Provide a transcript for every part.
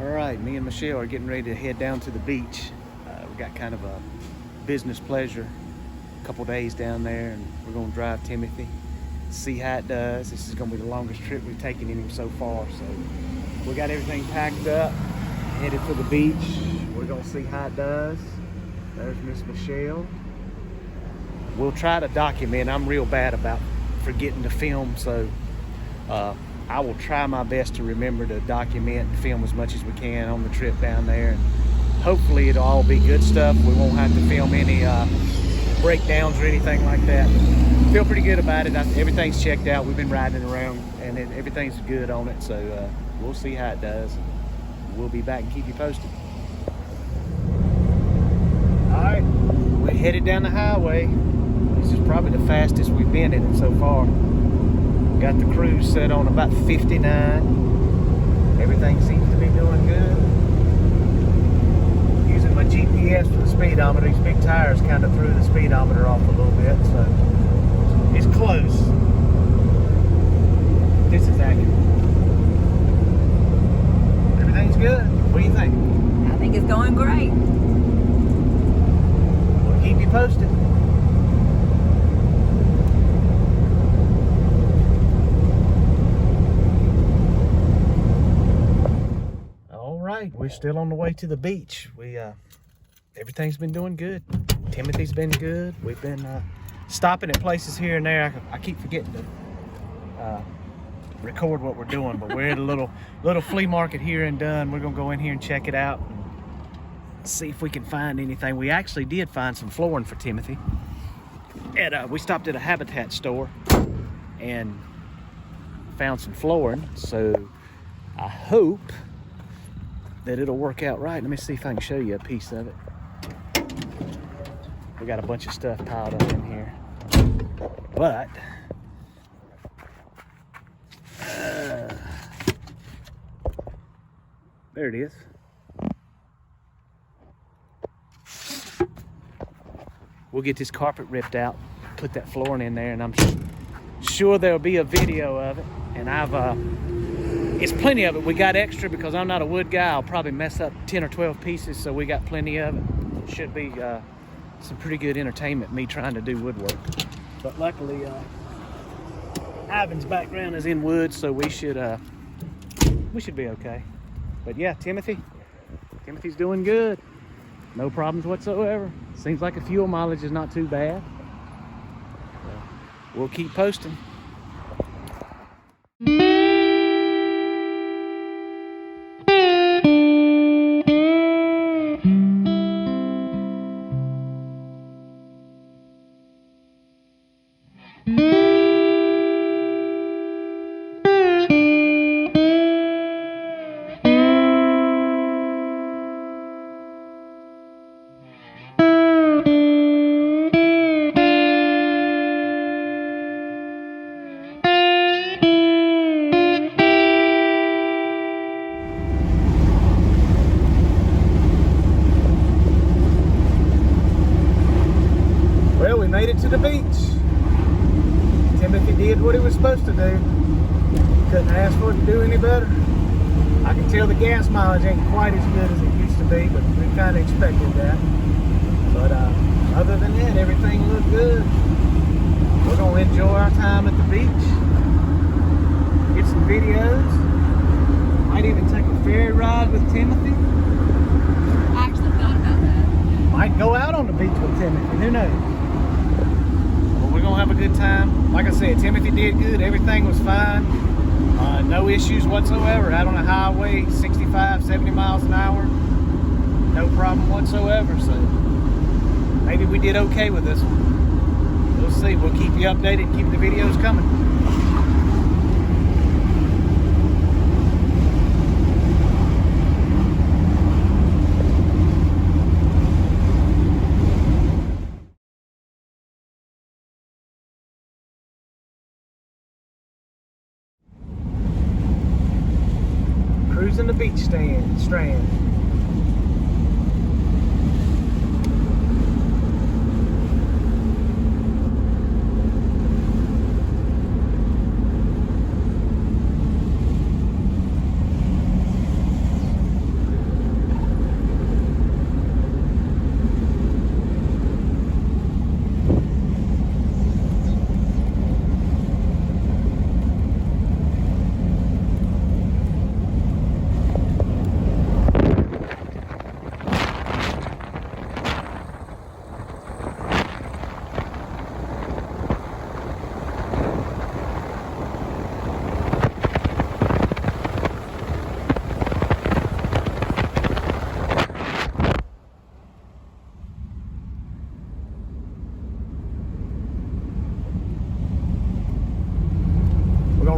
All right, me and Michelle are getting ready to head down to the beach. We got kind of a business pleasure, a couple days down there, and we're gonna drive Timothy, see how it does. This is gonna be the longest trip we've taken in him so far, so we got everything packed up, headed for the beach. We're gonna see how it does. There's Miss Michelle. We'll try to document. I'm real bad about forgetting to film, so I will try my best to remember to document and film as much as we can on the trip down there, and hopefully it'll all be good stuff. We won't have to film any breakdowns or anything like that. Feel pretty good about it. Everything's checked out. We've been riding around and everything's good on it, so we'll see how it does. We'll be back and keep you posted. All right, we're headed down the highway. This is probably the fastest we've been in it so far. Got the cruise set on about 59. Everything seems to be doing good. Using my GPS for the speedometer. These big tires kind of threw the speedometer off a little bit, so it's close. This is accurate. Everything's good. What do you think? I think it's going great. We'll keep you posted. We're still on the way to the beach. Everything's been doing good. Timothy's been good. We've been stopping at places here and there. I keep forgetting to record what we're doing, but we're at a little flea market here in Dunn. We're gonna go in here and check it out and see if we can find anything. We actually did find some flooring for Timothy. We stopped at a Habitat store and found some flooring, so I hope that it'll work out right. Let me see if I can show you a piece of it. We got a bunch of stuff piled up in here, but there it is. We'll get this carpet ripped out, put that flooring in there, and I'm sure there'll be a video of it. And it's plenty of it. We got extra because I'm not a wood guy. I'll probably mess up 10 or 12 pieces, so we got plenty of it. Should be some pretty good entertainment, me trying to do woodwork. But luckily, Ivan's background is in wood, so we should be okay. But yeah, Timothy's doing good. No problems whatsoever. Seems like the fuel mileage is not too bad. We'll keep posting. Made it to the beach. Timothy did what he was supposed to do. Couldn't ask for it to do any better. I can tell the gas mileage ain't quite as good as it used to be, but we kind of expected that. But other than that, everything looked good. We're going to enjoy our time at the beach. Get some videos. Might even take a ferry ride with Timothy. I actually thought about that. Might go out on the beach with Timothy. Who knows? We're gonna have a good time. Like I said, Timothy did good. Everything was fine. No issues whatsoever. Out on the highway, 65, 70 miles an hour. No problem whatsoever. So maybe we did okay with this one. We'll see. We'll keep you updated. Keep the videos coming. Cruising the beach strand.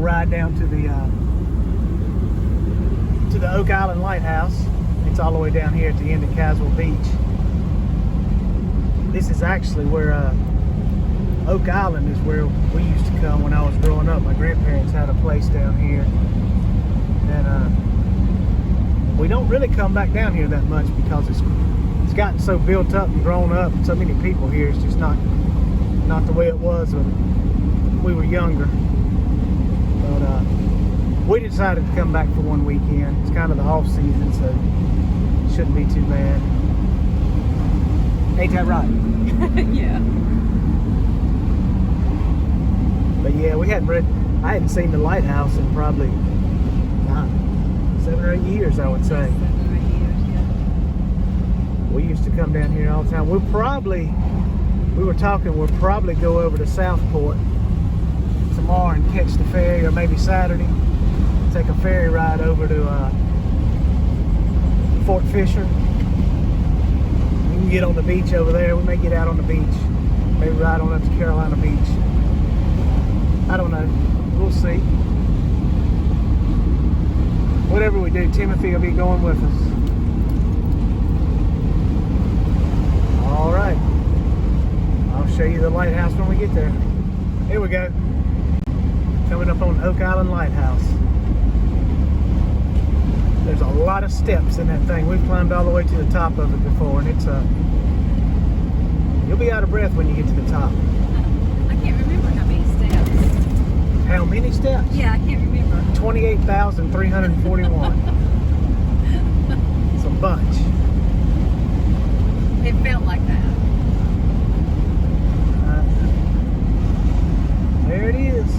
ride down to the Oak Island Lighthouse. It's all the way down here at the end of Caswell Beach. This is actually where Oak Island is where we used to come when I was growing up. My grandparents had a place down here, and we don't really come back down here that much because it's gotten so built up and grown up, and so many people here. It's just not the way it was when we were younger. But we decided to come back for one weekend. It's kind of the off season, so it shouldn't be too bad. Ain't that right? Yeah. But yeah, I hadn't seen the lighthouse in probably 7 or 8 years, I would say. 7 or 8 years, yeah. We used to come down here all the time. We'll probably go over to Southport tomorrow and catch the ferry, or maybe Saturday, take a ferry ride over to Fort Fisher. We can get on the beach over there. We may get out on the beach, maybe ride on up to Carolina Beach. I don't know. We'll see. Whatever we do, Timothy will be going with us. All right. I'll show you the lighthouse when we get there. Here we go. Coming up on Oak Island Lighthouse. There's a lot of steps in that thing. We've climbed all the way to the top of it before, and it's you'll be out of breath when you get to the top. I can't remember how many steps. How many steps? Yeah, I can't remember. 28,341. It's a bunch. It felt like that. There it is.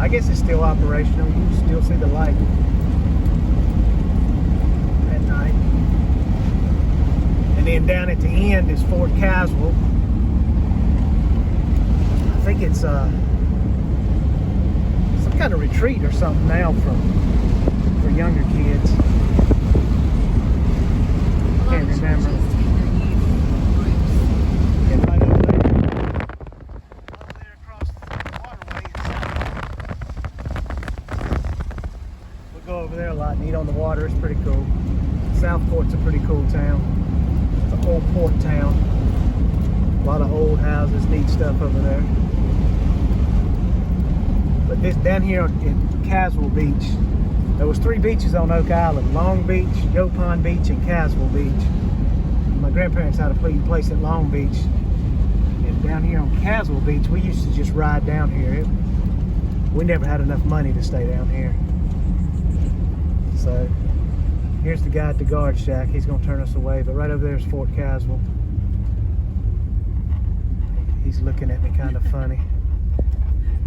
I guess it's still operational. You can still see the light at night. And then down at the end is Fort Caswell. I think it's some kind of retreat or something now for younger kids. Can't remember. And right over there across the waterway, we go over there a lot and eat on the water. It's pretty cool. Southport's a pretty cool town. It's an old port town. A lot of old houses, neat stuff over there. But this down here in Caswell Beach, there was 3 beaches on Oak Island: Long Beach, Yopon Beach, and Caswell Beach. My grandparents had a place at Long Beach. And down here on Caswell Beach, we used to just ride down here. We never had enough money to stay down here. So here's the guy at the guard shack. He's gonna turn us away, but right over there is Fort Caswell. He's looking at me kind of funny.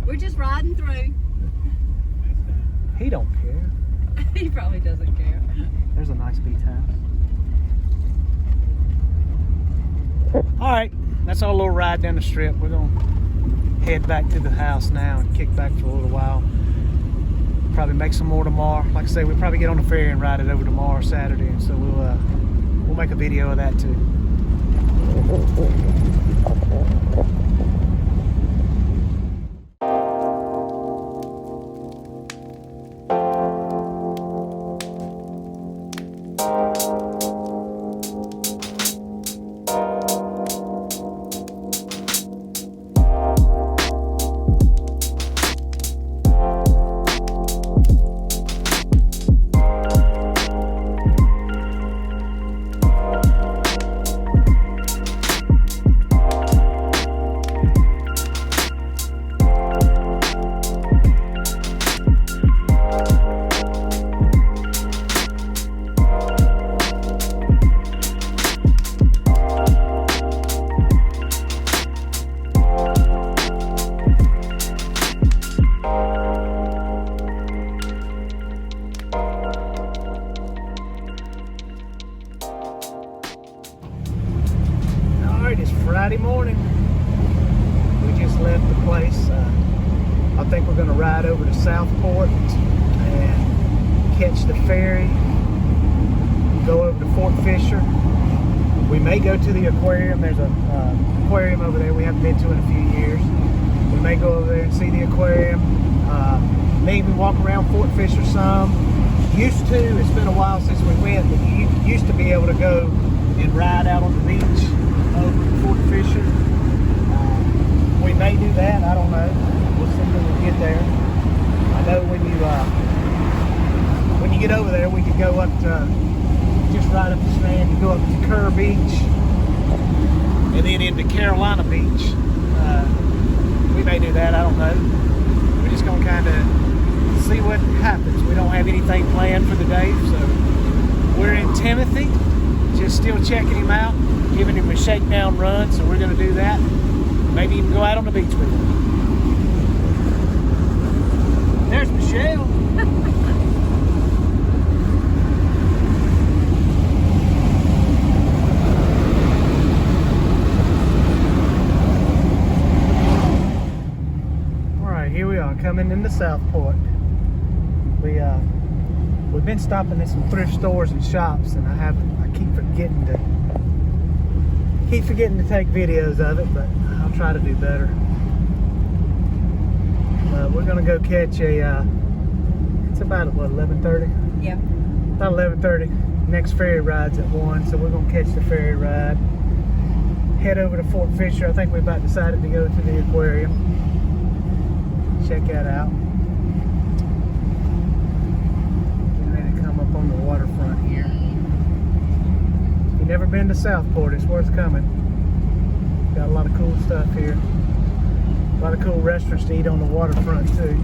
We're just riding through. He don't care. He probably doesn't care. There's a nice beach house. All right, that's our little ride down the strip. We're gonna head back to the house now and kick back for a little while. Probably make some more tomorrow. Like I say, we'll probably get on the ferry and ride it over tomorrow, Saturday, and so we'll make a video of that too. Friday morning. We just left the place. I think we're going to ride over to Southport and catch the ferry, go over to Fort Fisher. We may go to the aquarium. There's an aquarium over there we haven't been to in a few years. We may go over there and see the aquarium. Maybe walk around Fort Fisher some. Used to, it's been a while since we went, but you used to be able to go and ride out on the beach over at Fort Fisher. We may do that, I don't know. We'll see when we get there. I know when you get over there, we could go up to, just right up the strand, you go up to Kerr Beach, and then into Carolina Beach. We may do that, I don't know. We're just gonna kind of see what happens. We don't have anything planned for the day, so we're in Timothy, just still checking him out, giving him a shakedown run, so we're gonna do that. Maybe even go out on the beach with him. There's Michelle. Here we are, coming into Southport. We've been stopping at some thrift stores and shops, and I keep forgetting to take videos of it, but I'll try to do better. We're gonna go catch a. It's about what, 11:30? Yeah. About 11:30. Next ferry ride's at 1, so we're gonna catch the ferry ride. Head over to Fort Fisher. I think we about decided to go to the aquarium. Check that out. Getting ready to come up on the waterfront here. If you've never been to Southport, it's worth coming. Got a lot of cool stuff here. A lot of cool restaurants to eat on the waterfront too.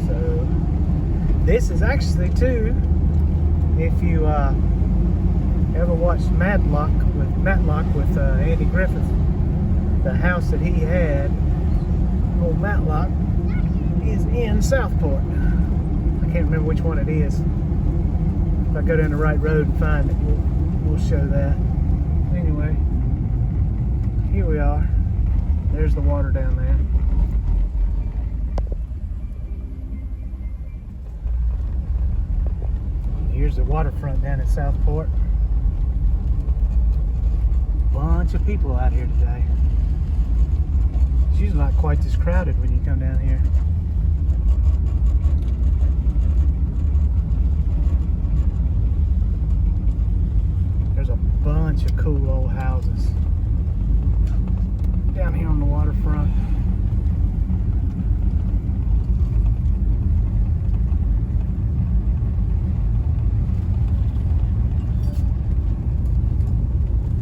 So this is actually too, if you ever watched Matlock with Andy Griffith, the house that he had. Old Matlock is in Southport. I can't remember which one it is. If I go down the right road and find it, we'll show that. Anyway, here we are. There's the water down there. Here's the waterfront down in Southport. Bunch of people out here today. It's usually not quite this crowded when you come down here. There's a bunch of cool old houses down here on the waterfront.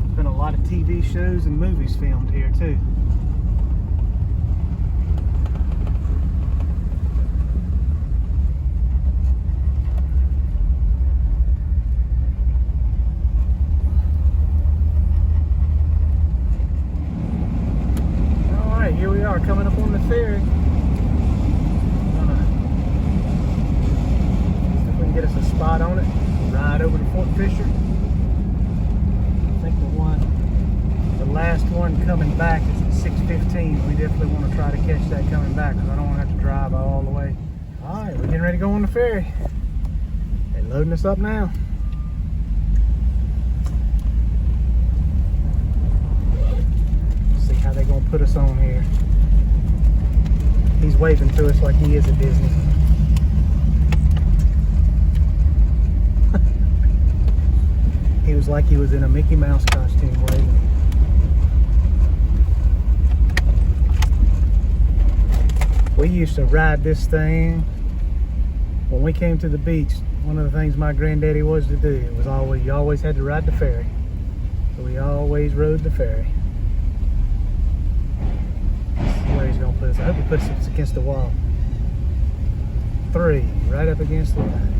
There's been a lot of TV shows and movies filmed here too. Here we are coming up on the ferry. See if we can get us a spot on it. Ride over to Fort Fisher. I think the last one coming back is at 6:15. We definitely want to try to catch that coming back because I don't want to have to drive all the way. All right, we're getting ready to go on the ferry. They're loading us up now. How they gonna put us on here? He's waving to us like he is at Disney. He was like he was in a Mickey Mouse costume waving. We used to ride this thing when we came to the beach. One of the things my granddaddy was to do, it was always, you always had to ride the ferry. So we always rode the ferry. Where he's gonna put us. I hope he puts us against the wall. 3, right up against the line.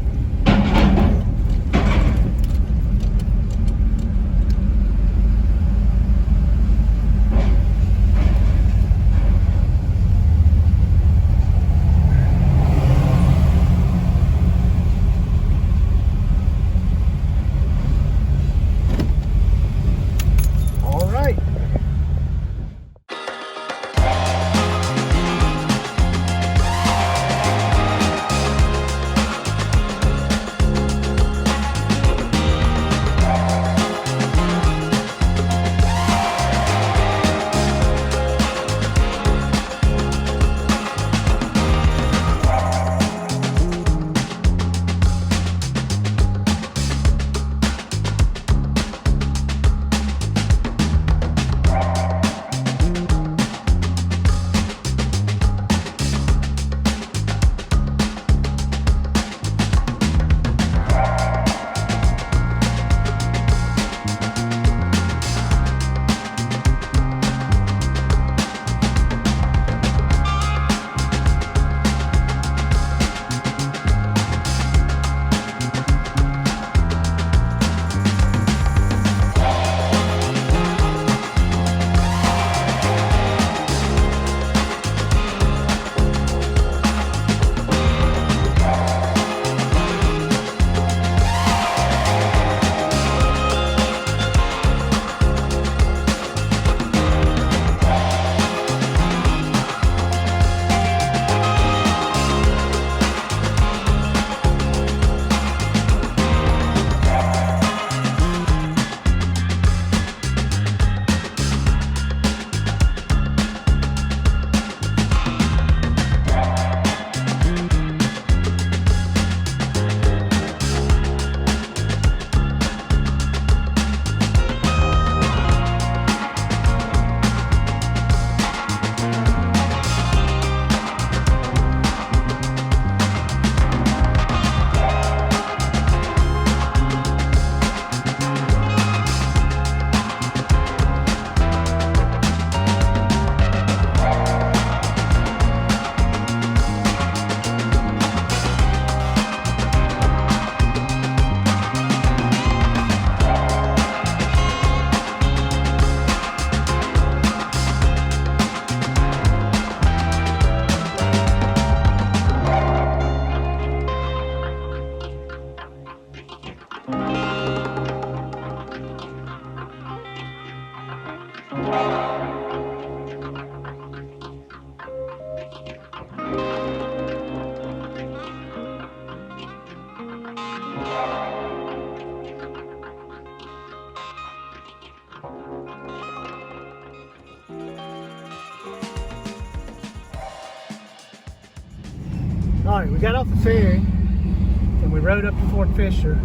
All right, we got off the ferry and we rode up to Fort Fisher.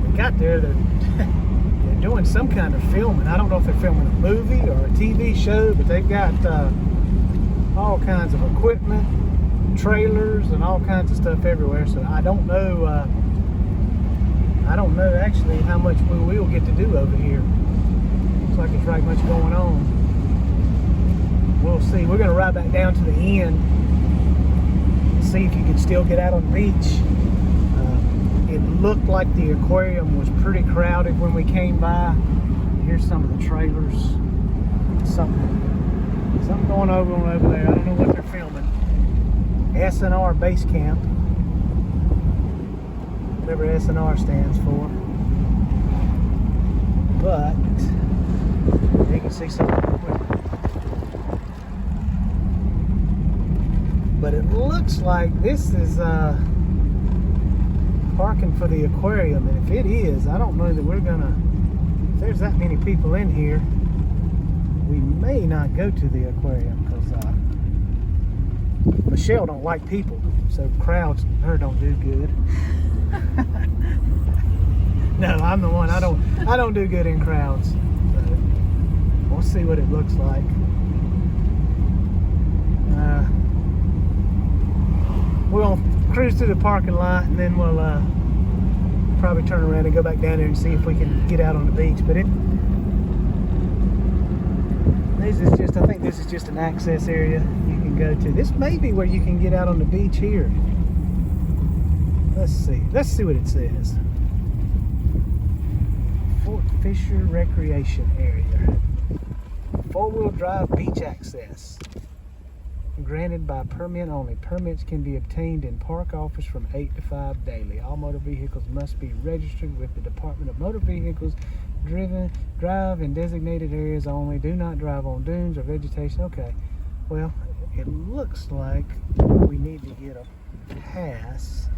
We got there, they're doing some kind of filming. I don't know if they're filming a movie or a TV show, but they've got all kinds of equipment, trailers, and all kinds of stuff everywhere. So I don't know actually how much we will get to do over here. Looks like there's right much going on. We'll see. We're going to ride back down to the end and see if you can still get out on the beach. It looked like the aquarium was pretty crowded when we came by. Here's some of the trailers. Something going on over there. I don't know what they're filming. S&R Base Camp. Whatever S&R stands for. But you can see some of the equipment. But it looks like this is parking for the aquarium, and if it is, I don't know that we're gonna, if there's that many people in here, we may not go to the aquarium, because Michelle don't like people, so crowds her don't do good. No, I'm the one, I don't do good in crowds. So we'll see what it looks like. We'll cruise through the parking lot, and then we'll probably turn around and go back down there and see if we can get out on the beach. But I think this is just an access area you can go to. This may be where you can get out on the beach here. Let's see what it says. Fort Fisher Recreation Area. 4-wheel drive beach access. Granted by permit only. Permits can be obtained in park office from 8 to 5 daily. All motor vehicles must be registered with the Department of Motor Vehicles. Drive in designated areas only. Do not drive on dunes or vegetation. Okay. Well, it looks like we need to get a pass.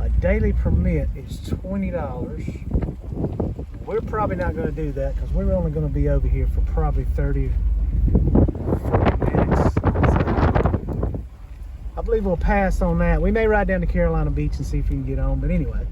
A daily permit is $20. We're probably not going to do that because we're only going to be over here for probably 30 or 40 minutes. I believe we'll pass on that. We may ride down to Carolina Beach and see if we can get on, but anyway.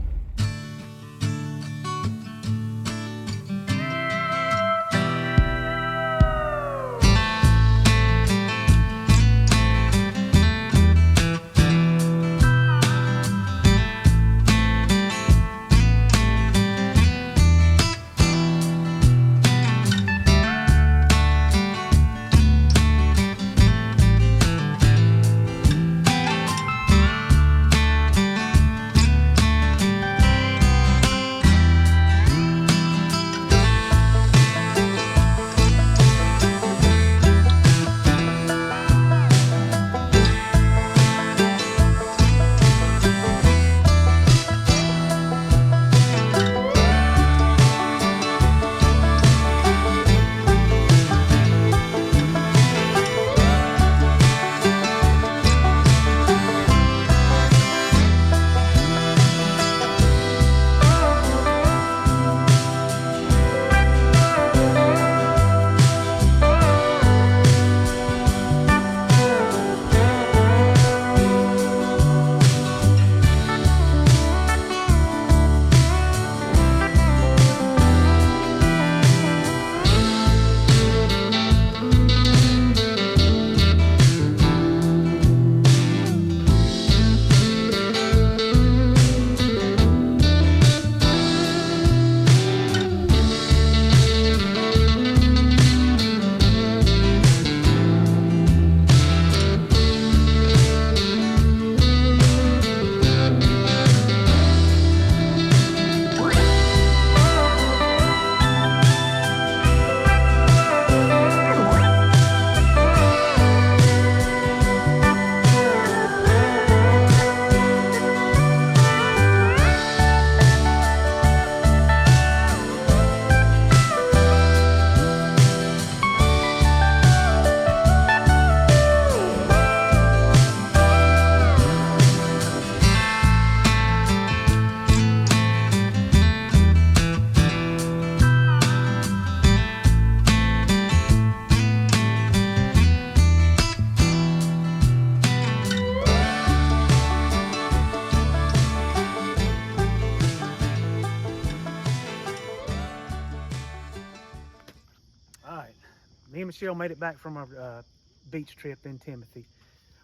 me and Michelle made it back from our beach trip in Timothy.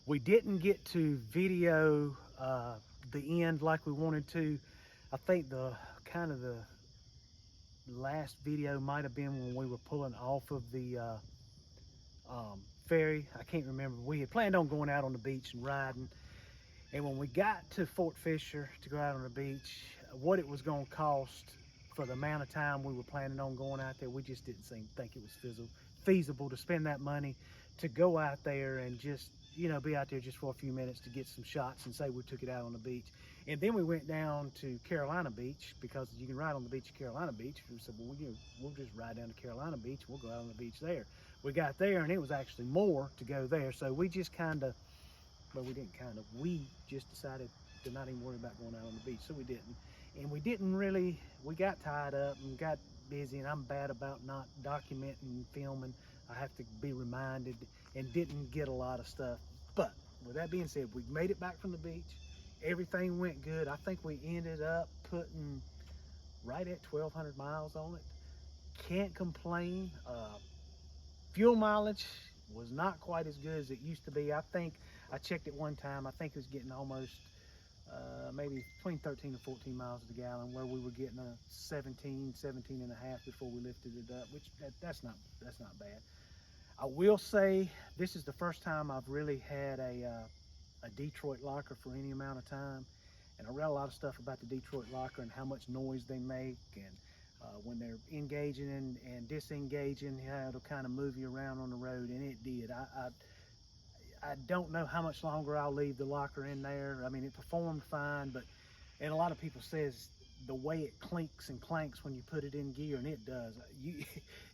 We didn't get to video the end like we wanted to. I think the last video might have been when we were pulling off of the ferry. I can't remember. We had planned on going out on the beach and riding. And when we got to Fort Fisher to go out on the beach, what it was going to cost for the amount of time we were planning on going out there, we just didn't think it was feasible to spend that money to go out there and just, you know, be out there just for a few minutes to get some shots and say we took it out on the beach. And then we went down to Carolina Beach, because you can ride on the beach at Carolina Beach. We said, well, we'll just ride down to Carolina Beach and we'll go out on the beach there. We got there and it was actually more to go there. So we just we just decided to not even worry about going out on the beach. So we didn't. And we got tied up and got busy, and I'm bad about not documenting and filming. I have to be reminded, and didn't get a lot of stuff. But with that being said, we made it back from the beach. Everything went good. I think we ended up putting right at 1,200 miles on it. Can't complain. Fuel mileage was not quite as good as it used to be. I think I checked it one time. I think it was getting almost maybe between 13 and 14 miles to the gallon, where we were getting a 17 and a half before we lifted it up, which that's not bad. I will say this is the first time I've really had a Detroit locker for any amount of time, and I read a lot of stuff about the Detroit locker and how much noise they make, and when they're engaging and disengaging, how it'll kind of move you around on the road, and it did. I don't know how much longer I'll leave the locker in there. I mean, it performed fine, and a lot of people says the way it clinks and clanks when you put it in gear, and it does.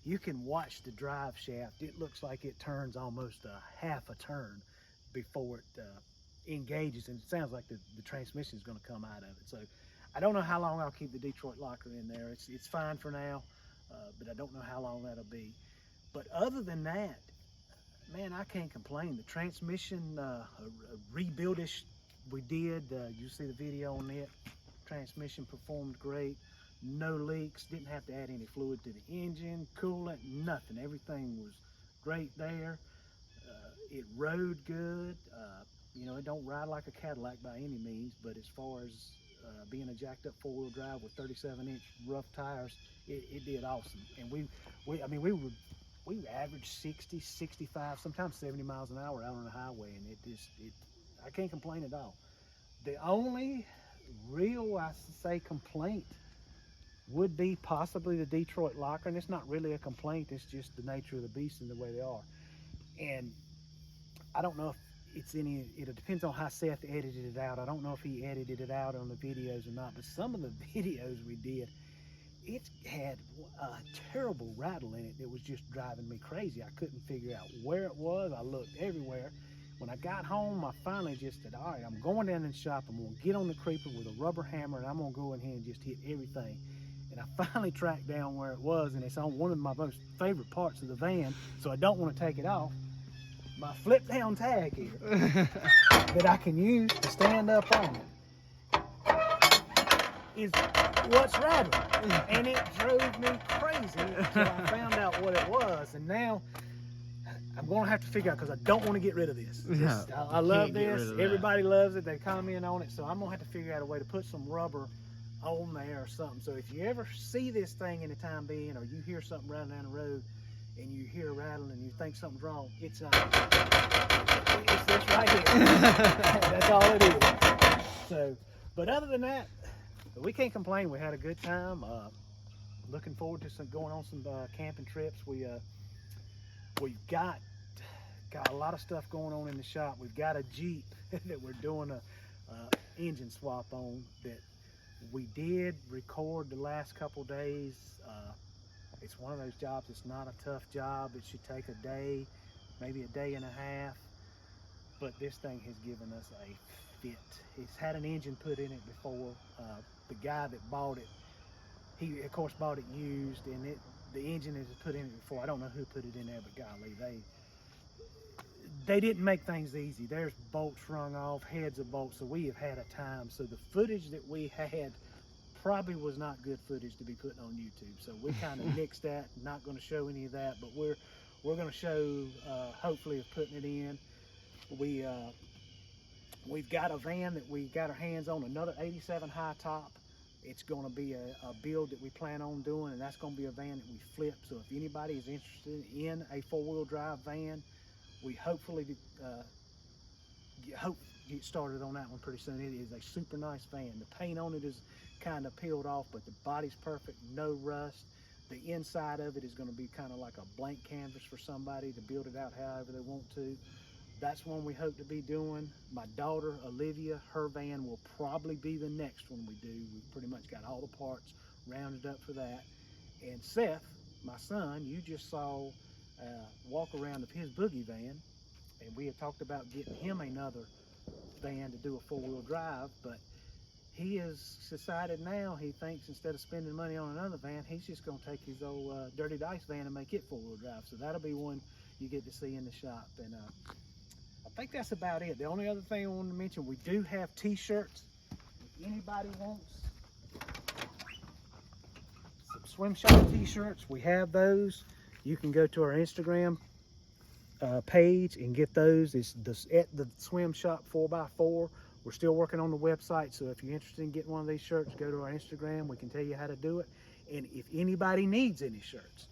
You can watch the drive shaft. It looks like it turns almost a half a turn before it engages, and it sounds like the transmission is going to come out of it. So I don't know how long I'll keep the Detroit locker in there. It's fine for now, but I don't know how long that'll be. But other than that, man, I can't complain. The transmission, rebuildish we did. You see the video on it. Transmission performed great. No leaks. Didn't have to add any fluid to the engine, coolant, nothing. Everything was great there. It rode good. You know, it don't ride like a Cadillac by any means, but as far as being a jacked up four-wheel drive with 37-inch rough tires, it did awesome. And we averaged 60, 65, sometimes 70 miles an hour out on the highway, and I can't complain at all. The only real, I say, complaint would be possibly the Detroit locker, and it's not really a complaint, it's just the nature of the beast and the way they are. And I don't know if it depends on how Seth edited it out. I don't know if he edited it out on the videos or not, but some of the videos we did, it had a terrible rattle in it that was just driving me crazy. I couldn't figure out where it was. I looked everywhere. When I got home, I finally just said, all right, I'm going down in the shop. I'm going to get on the creeper with a rubber hammer, and I'm going to go in here and just hit everything. And I finally tracked down where it was, and it's on one of my most favorite parts of the van, so I don't want to take it off. My flip down tag here that I can use to stand up on it is what's rattling, and it drove me crazy until I found out what it was. And now I'm going to have to figure out, because I don't want to get rid of this. I love this. Everybody loves it. They comment on it, so I'm going to have to figure out a way to put some rubber on there or something. So if you ever see this thing in the time being, or you hear something riding down the road and you hear rattling and you think something's wrong, it's not. It's this right here. That's all it is. So, but other than that, we can't complain. We had a good time. Looking forward to going on some camping trips. We've got a lot of stuff going on in the shop. We've got a Jeep that we're doing a engine swap on, that we did record the last couple days. It's one of those jobs. It's not a tough job. It should take a day, maybe a day and a half. But this thing has given us a fit. It's had an engine put in it before. The guy that bought it, he of course bought it used, and the engine is put in it before. I don't know who put it in there, but golly, they didn't make things easy. There's bolts rung off, heads of bolts, so we have had a time. So the footage that we had probably was not good footage to be putting on YouTube. So we kind of nixed that, not going to show any of that, but we're we're going to show, hopefully, of putting it in. We've got a van that we got our hands on, another 87 high top. It's going to be a build that we plan on doing, and that's going to be a van that we flip. So if anybody is interested in a 4-wheel drive van, we hopefully get started on that one pretty soon. It is a super nice van. The paint on it is kind of peeled off, but the body's perfect, no rust. The inside of it is going to be kind of like a blank canvas for somebody to build it out however they want to. That's one we hope to be doing. My daughter, Olivia, her van will probably be the next one we do. We've pretty much got all the parts rounded up for that. And Seth, my son, you just saw walk around of his boogie van, and we had talked about getting him another van to do a 4-wheel drive, but he has decided now he thinks instead of spending money on another van, he's just going to take his old Dirty Dice van and make it 4-wheel drive. So that'll be one you get to see in the shop. And I think that's about it. The only other thing I wanted to mention, we do have t-shirts. If anybody wants some swim shop t-shirts, we have those. You can go to our Instagram page and get those. It's at the Swim Shop 4x4. We're still working on the website, so if you're interested in getting one of these shirts, go to our Instagram. We can tell you how to do it. And if anybody needs any shirts,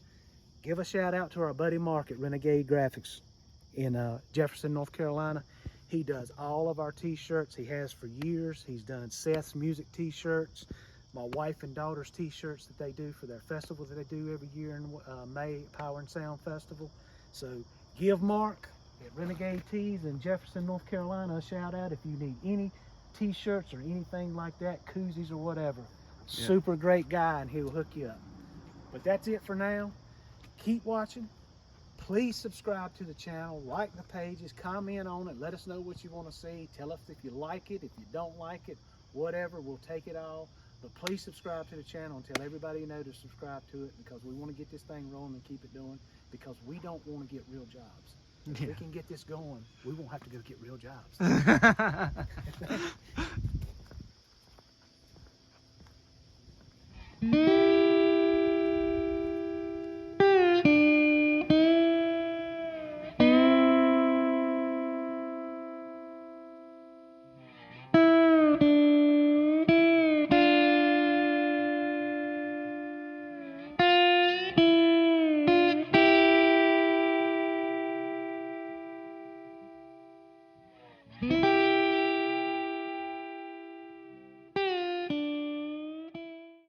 give a shout out to our buddy Mark at Renegade Graphics in Jefferson, North Carolina. He does all of our t-shirts. He has for years. He's done Seth's music t-shirts, my wife and daughter's t-shirts that they do for their festival that they do every year in May, Power and Sound Festival. So give Mark at Renegade Tees in Jefferson, North Carolina a shout out if you need any t-shirts or anything like that, koozies or whatever. Yeah. Super great guy, and he'll hook you up. But that's it for now. Keep watching. Please subscribe to the channel, like the pages, comment on it, let us know what you want to see. Tell us if you like it, if you don't like it, whatever, we'll take it all. But please subscribe to the channel and tell everybody you know to subscribe to it, because we want to get this thing rolling and keep it doing, because we don't want to get real jobs. If we can get this going, we won't have to go get real jobs.